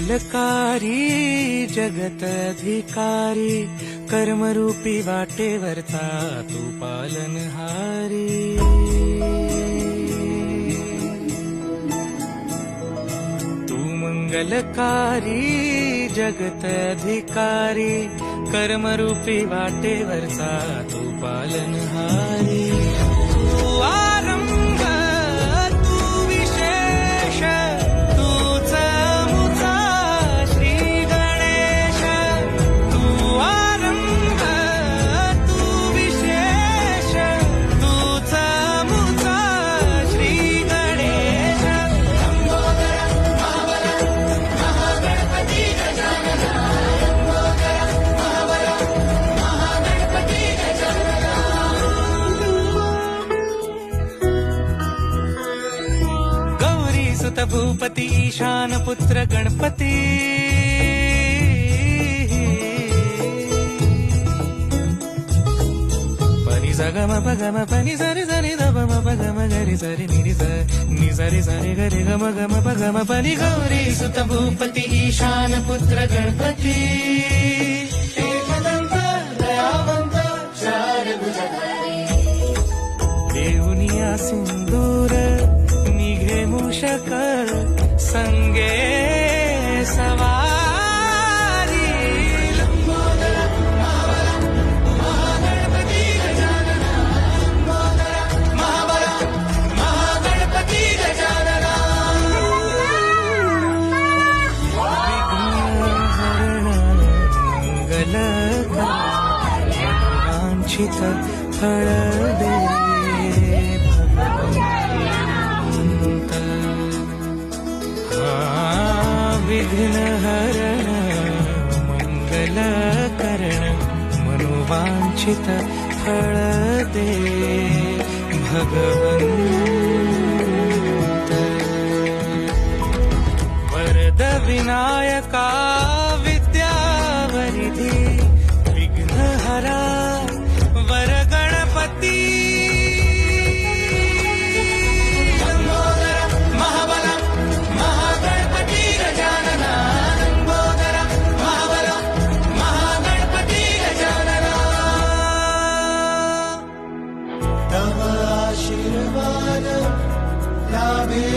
मंगलकारी जगत अधिकारी कर्मरूपी वाटेवरचा तू पालनहारी। तू मंगलकारी जगत अधिकारी कर्मरूपी वाटेवरचा तू पालनहारी। तू आरंभ तू विशेष तूच मुचा श्री गणेश। तू आरंभ तू विशेष तूच मुचा श्री गणेश। सुत भूपती ईशान पुत्र गणपती। पनी सगम पगम पनी सरि सरि दम पगम गरि सरि नि सरि सरि गरि गम गम पगम पनी। गौरी सुत भूपती ईशान पुत्र गणपती। एकदंत दयावंत चार भुजधारी। देऊनिया सिंदूर निघे मूषक संगे सवारी। लंबोदर महाबल महागणपती गजानना। लंबोदर महाबल महागणपती गजानना। विघ्नहरण मंगलकर वांछित फळ दे। विघ्नहरण मंगलकरण मनोवांछित फळ दे भगवंत। वरद विनायका विद्यावरिधी विघ्नहरा वर गणपती। आशीर्वाद लाभे